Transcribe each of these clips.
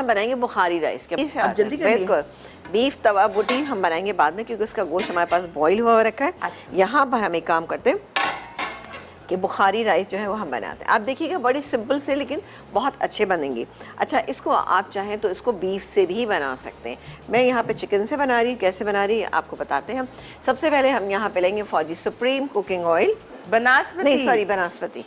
हम बनाएंगे बुखारी राइस के। आप जल्दी करिए। बिल्कुल, बीफ तवा बोटी हम बनाएंगे बाद में, क्योंकि उसका गोश्त हमारे पास बॉईल हुआ रखा है। अच्छा। यहाँ पर हम एक काम करते हैं कि बुखारी राइस जो है वो हम बनाते हैं। आप देखिएगा बड़ी सिंपल से लेकिन बहुत अच्छे बनेंगे। अच्छा, इसको आप चाहें तो इसको बीफ से भी बना सकते हैं। मैं यहाँ पे चिकन से बना रही हूँ। कैसे बना रही है आपको बताते हैं हम। सबसे पहले हम यहाँ पे लेंगे फौजी सुप्रीम कुकिंग ऑयल, बनास्पति, नहीं सॉरी बनास्पति,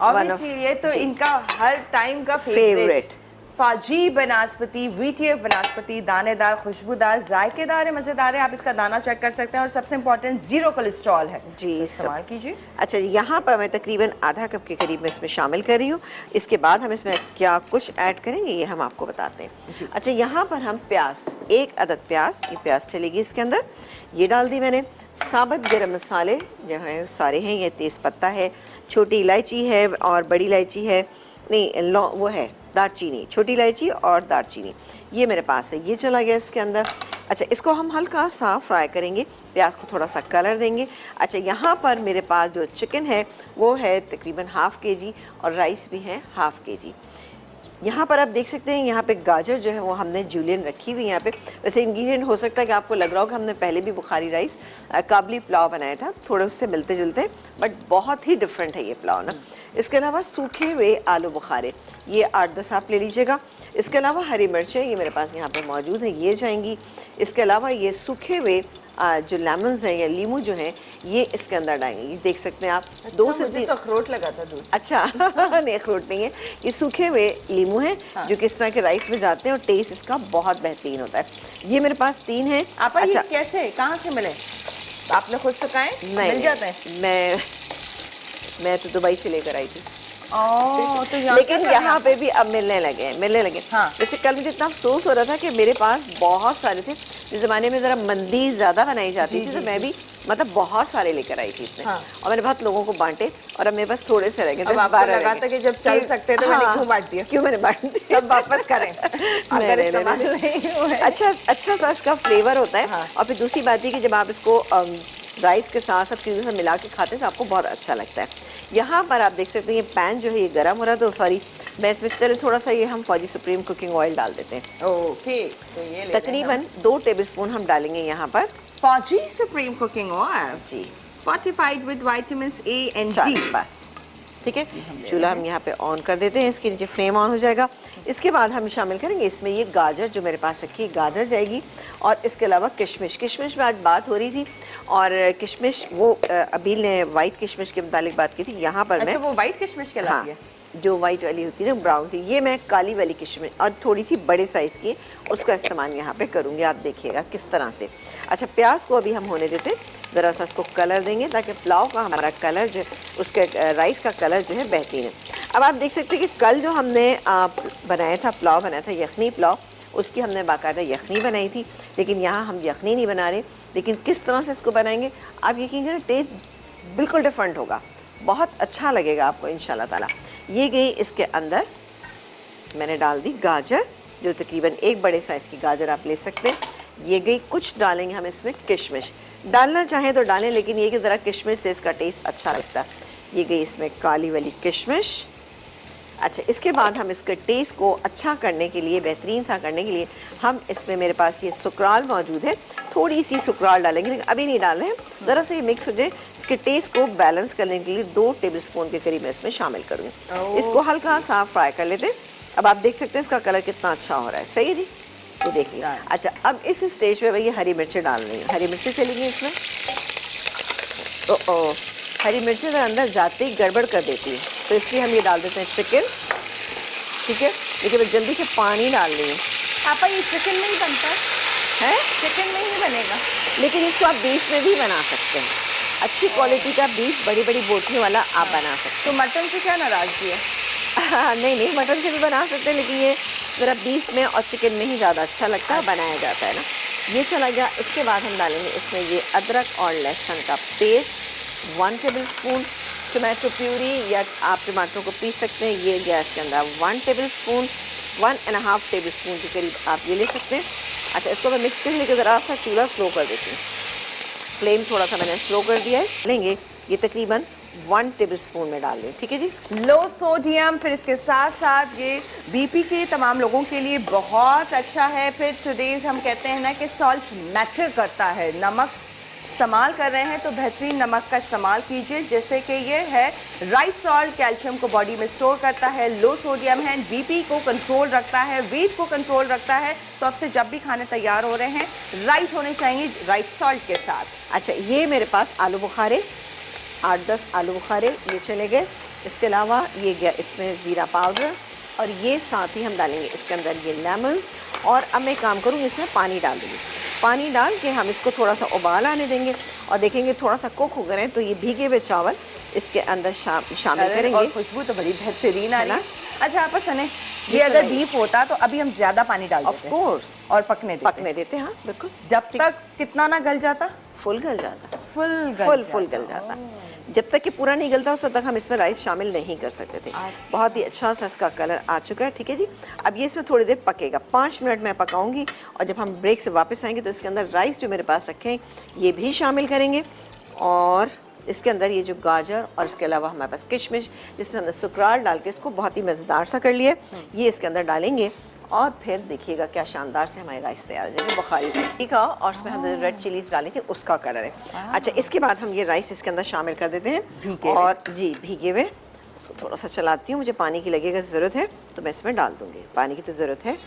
ऑब्वियसली ये तो इनका हर टाइम का फेवरेट। फाजी बनास्पति, वीटीएफ बनास्पति, दानेदार, खुशबूदार, जायकेदार है, मज़ेदार है। आप इसका दाना चेक कर सकते हैं और सबसे इम्पोर्टेंट ज़ीरो कोलेस्ट्रॉल है जी, इस्तेमाल कीजिए। अच्छा, यहाँ पर मैं तकरीबन आधा कप के करीब में इसमें शामिल कर रही हूँ। इसके बाद हम इसमें क्या कुछ ऐड करेंगे ये हम आपको बताते हैं। अच्छा, यहाँ पर हम प्याज, 1 अदद प्याज, ये प्याज चलेगी इसके अंदर, ये डाल दी मैंने। साबुत गरम मसाले जो हैं सारे हैं, ये तेज़पत्ता है, छोटी इलायची है और बड़ी इलायची है, नहीं वो है दारचीनी, छोटी इलायची और दारचीनी, ये मेरे पास है, ये चला गया इसके अंदर। अच्छा, इसको हम हल्का सा फ्राई करेंगे, प्याज को थोड़ा सा कलर देंगे। अच्छा, यहाँ पर मेरे पास जो चिकन है वो है तकरीबन हाफ़ केजी और राइस भी है हाफ़ केजी। यहाँ पर आप देख सकते हैं, यहाँ पे गाजर जो है वो हमने जूलियन रखी हुई है यहाँ पे। वैसे इंग्रेडिएंट हो सकता है कि आपको लग रहा हो कि हमने पहले भी बुखारी राइस काबली पुलाव बनाया था, थोड़े उससे मिलते जुलते, बट बहुत ही डिफरेंट है ये पुलाव ना। इसके अलावा सूखे हुए आलू बुखारे, ये 8-10 आप ले लीजिएगा। इसके अलावा हरी मिर्चें ये मेरे पास यहाँ पर मौजूद है, ये जाएंगी। इसके अलावा ये सूखे हुए जो लेमन्स हैं या लीमू जो हैं ये इसके अंदर डालेंगे। ये देख सकते हैं आप, 2 से 3 अखरोट लगा था दूध। अच्छा नहीं, अखरोट नहीं है, ये सूखे हुए लीमू हैं। हाँ। जो कि इस तरह के राइस में जाते हैं और टेस्ट इसका बहुत बेहतरीन होता है। ये मेरे पास 3 हैं। आप अच्छा, कैसे कहाँ से मिले? आपने खुद सुखाए? मिल जाते हैं? मैं तो दुबई से लेकर आई थी। तो लेकिन यहाँ पे भी अब मिलने लगे। हाँ। जैसे कल मुझे इतना अफसोस हो रहा था कि मेरे पास बहुत सारे थे। जिस ज़माने में ज़रा मंदी ज़्यादा बनाई जाती थी तो मैं भी मतलब बहुत सारे लेकर आई थी इसमें। हाँ। और मैंने बहुत लोगों को बांटे और अब मेरे पास थोड़े से रह गए। अब आपको लगा था कि जब चल सकते तो मैंने क्यों बांट दिया? क्यों मैंने बांट दिया? सब वापस करें अगर इस्तेमाल नहीं हुए। अच्छा सा इसका फ्लेवर होता है। हाँ। और फिर दूसरी बात है कि जब आप इसको राइस के साथ सब चीज़ों से मिला के खाते हैं तो आपको बहुत अच्छा लगता है। यहाँ पर आप देख सकते हैं ये पैन जो है ये गर्म हो रहा है, तो सॉरी मैं इसमें चले थोड़ा सा ये हम फौजी सुप्रीम कुकिंग ऑयल डाल देते हैं। ओके, तो ये तकरीबन 2 टेबलस्पून हम डालेंगे यहाँ पर फौजी सुप्रीम कुकिंग ऑयल जी, fortified with vitamins A and D। बस ठीक है। चूल्हा हम यहाँ पे ऑन कर देते हैं, इसके नीचे फ्लेम ऑन हो जाएगा। इसके बाद हम शामिल करेंगे इसमें ये गाजर जो मेरे पास रखी है, गाजर जाएगी। और इसके अलावा किशमिश में आज बात हो रही थी और किशमिश वो अबील ने वाइट किशमिश के मुतालिक बात की थी। यहाँ पर मैं वो वाइट किशमिश कहलाती है, जो वाइट वाली होती है ना, ब्राउन सी, ये मैं काली वाली किशमिश और थोड़ी सी बड़े साइज़ की उसका इस्तेमाल यहाँ पे करूँगी। आप देखिएगा किस तरह से। अच्छा, प्याज को अभी हम होने देते, ज़रा सा इसको कलर देंगे ताकि पुलाव का हमारा कलर जो उसके राइस का कलर जो है बेहतरीन है। अब आप देख सकते हैं कि कल जो हमने बनाया था पुलाव, बनाया था यखनी पुलाव, उसकी हमने बाकायदा यखनी बनाई थी। लेकिन यहाँ हम यखनी नहीं बना रहे, लेकिन किस तरह से इसको बनाएंगे आप यकीन करें टेस्ट बिल्कुल डिफरेंट होगा, बहुत अच्छा लगेगा आपको इंशाल्लाह ताला। ये गई इसके अंदर, मैंने डाल दी गाजर, जो तकरीबन 1 बड़े साइज़ की गाजर आप ले सकते हैं। ये गई, कुछ डालेंगे हम इसमें किशमिश, डालना चाहें तो डालें, लेकिन ये कि ज़रा किशमिश से इसका टेस्ट अच्छा लगता है। ये गई इसमें काली वाली किशमिश। अच्छा, इसके बाद हम इसके टेस्ट को अच्छा करने के लिए, बेहतरीन सा करने के लिए हम इसमें, मेरे पास ये सुकराल मौजूद है, थोड़ी सी सुकराल डालेंगे, लेकिन अभी नहीं डाल रहे हैं, ज़रा सा ये मिक्स हो जाए। इसके टेस्ट को बैलेंस करने के लिए 2 टेबलस्पून के करीब मैं इसमें शामिल करूँगी। इसको हल्का सा फ्राई कर लेते हैं। अब आप देख सकते हैं इसका कलर कितना अच्छा हो रहा है, सही है जी, ये देखिए। अच्छा, अब इस स्टेज पे भैया हरी मिर्चें डालनी है, हरी मिर्चें चलेंगी इसमें। तो हरी मिर्चें अंदर जाते ही गड़बड़ कर देती है, तो इसलिए हम ये डाल देते हैं चिकन, ठीक है। लेकिन मैं जल्दी से पानी डाल रही हूँ। आपा ये चिकन में ही बनता है? चिकन में ही बनेगा, लेकिन इसको आप बीफ में भी बना सकते हैं। अच्छी क्वालिटी का बीफ, बड़ी बड़ी बोटियों वाला आप बना सकते हैं। तो मटन से क्या नाराज़गी है? नहीं, मटन से भी बना सकते हैं, लेकिन ये ज़रा बीफ में और चिकन में ही ज़्यादा अच्छा लगता है, बनाया जाता है ना। ये चला गया। इसके बाद हम डालेंगे इसमें ये अदरक और लहसुन का पेस्ट, 1 टेबलस्पून टमाटो प्यूरी, या आप टमाटरों को पीस सकते हैं। ये गैस के अंदर 1 टेबलस्पून, 1.5 टेबलस्पून के करीब आप ये ले सकते हैं। अच्छा, इसको मैं मिक्स कर लेकर ज़रा सा चूल्हा स्लो कर देती हूँ, फ्लेम थोड़ा सा मैंने स्लो कर दिया है। लेंगे ये तकरीबन 1 टेबलस्पून में डाल दें, ठीक है जी। लो सोडियम, फिर इसके साथ साथ ये बीपी के तमाम लोगों के लिए बहुत अच्छा है। फिर टुडेज हम कहते हैं ना कि सॉल्ट मैटर करता है, नमक इस्तेमाल कर रहे हैं तो बेहतरीन नमक का इस्तेमाल कीजिए, जैसे कि ये है राइट सॉल्ट, कैल्शियम को बॉडी में स्टोर करता है, लो सोडियम है, बीपी को कंट्रोल रखता है, वेट को कंट्रोल रखता है। तो आपसे जब भी खाने तैयार हो रहे हैं राइट होने चाहिए, राइट सॉल्ट के साथ। अच्छा, ये मेरे पास आलू बुखारे 8-10 आलू बुखारे ये चले गए। इसके अलावा ये गया इसमें ज़ीरा पाउडर, और ये साथ ही हम डालेंगे इसके अंदर ये लेमन। और अब मैं काम करूँगी, इसमें पानी डाल दूँगी। पानी डाल के हम इसको थोड़ा सा उबाल आने देंगे और देखेंगे थोड़ा सा कुक हो गए तो ये भीगे हुए चावल इसके अंदर शामिल करेंगे। और खुशबू तो बड़ी बेहतरीन आ रही है। अच्छा आपस सुने, ये ये अगर तो डीप होता तो अभी हम ज्यादा पानी डाल ऑफ देते हैं कोर्स और पकने देते। हाँ बिल्कुल। जब तक कितना ना गल जाता, फुल गल जाता, फुल गल जाता। जब तक कि पूरा नहीं गलता उस तक हम इसमें राइस शामिल नहीं कर सकते थे। बहुत ही अच्छा सा इसका कलर आ चुका है, ठीक है जी। अब ये इसमें थोड़ी देर पकेगा, 5 मिनट मैं पकाऊंगी, और जब हम ब्रेक से वापस आएंगे तो इसके अंदर राइस जो मेरे पास रखे हैं ये भी शामिल करेंगे, और इसके अंदर ये जो गाजर और इसके अलावा हमारे पास किशमिश जिसमें हमने सुकराल डाल के इसको बहुत ही मज़ेदार सा कर लिया, ये इसके अंदर डालेंगे। और फिर देखिएगा क्या शानदार से हमारे राइस तैयार हो जाएंगे, बुखारी रोटी का, और उसमें हमने रेड चिलीज डाली थी उसका कलर है। अच्छा, इसके बाद हम ये राइस इसके अंदर शामिल कर देते हैं, और जी भीगे हुए। उसको थोड़ा सा चलाती हूँ, मुझे पानी की लगेगा ज़रूरत है तो मैं इसमें डाल दूँगी, पानी की तो ज़रूरत है।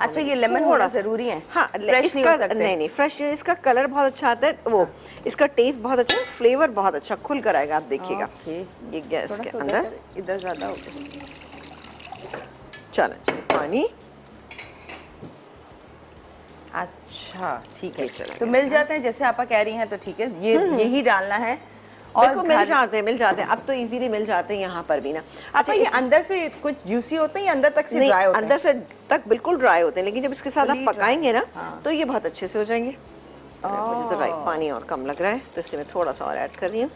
अच्छा, ये लेमन होना ज़रूरी है? हाँ, फ्रेश नहीं हो सकते? नहीं फ्रेश, इसका कलर बहुत अच्छा आता है, वो इसका टेस्ट बहुत अच्छा है, फ्लेवर बहुत अच्छा खुल कर आएगा, आप देखिएगा। ये गैस के अंदर इधर ज़्यादा हो गया। चलो पानी, अच्छा ठीक है, चला तो मिल जाते हैं जैसे आप कह रही हैं, तो ठीक है, ये यही डालना है। और मिल जाते हैं, अब तो इजीली मिल जाते हैं यहाँ पर भी ना। अच्छा, ये अंदर से कुछ जूसी होते हैं या अंदर तक से ड्राई होते हैं? अंदर से तक बिल्कुल ड्राई होते हैं, लेकिन जब इसके साथ आप पकाएंगे ना तो ये बहुत अच्छे से हो जाएंगे। मुझे तो पानी और कम लग रहा है तो इसलिए मैं थोड़ा सा और ऐड कर रही हूँ।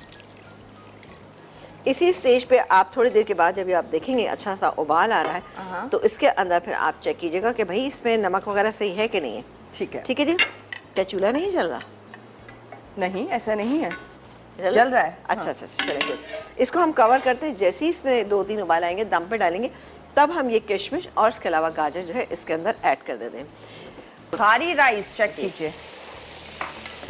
इसी स्टेज पे आप थोड़ी देर के बाद जब आप देखेंगे अच्छा सा उबाल आ रहा है तो इसके अंदर फिर आप चेक कीजिएगा कि भाई इसमें नमक वगैरह सही है कि नहीं है। ठीक है, ठीक है जी। क्या चूल्हा नहीं जल रहा? नहीं, ऐसा नहीं है, जल रहा है। अच्छा अच्छा, चलेंगे। इसको हम कवर करते हैं, जैसे ही इसमें 2-3 उबाल आएंगे दम पे डालेंगे, तब हम ये किशमिश और इसके अलावा गाजर जो है इसके अंदर ऐड कर देते हैं। बुखारी राइस चेक कीजिए,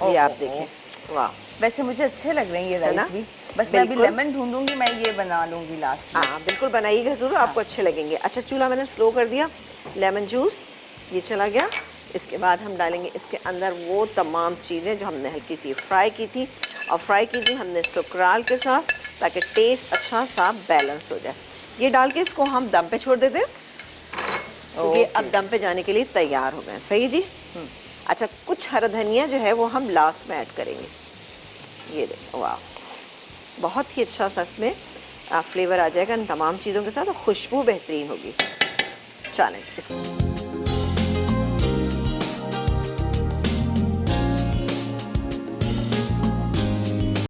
ये आप देखिए, वाह। वैसे मुझे अच्छे लग रहे हैं ये राइस भी, बस मैं अभी लेमन ढूंढूंगी, मैं ये बना लूंगी लास्ट में। हाँ बिल्कुल बनाइएगा ज़रूर, आपको अच्छे लगेंगे। अच्छा, चूल्हा मैंने स्लो कर दिया, लेमन जूस ये चला गया। इसके बाद हम डालेंगे इसके अंदर वो तमाम चीज़ें जो हमने हल्की सी फ्राई की थी, और फ्राई की थी हमने सुकराल के साथ, ताकि टेस्ट अच्छा सा बैलेंस हो जाए। ये डाल के इसको हम दम पे छोड़ देते हैं, क्योंकि अब दम पे जाने के लिए तैयार हो गए। सही जी। अच्छा, कुछ हरा धनिया जो है वो हम लास्ट में ऐड करेंगे। ये देखो, वाह, बहुत ही अच्छा सा इसमें फ्लेवर आ जाएगा इन तमाम चीज़ों के साथ, और खुशबू बेहतरीन होगी। चलें,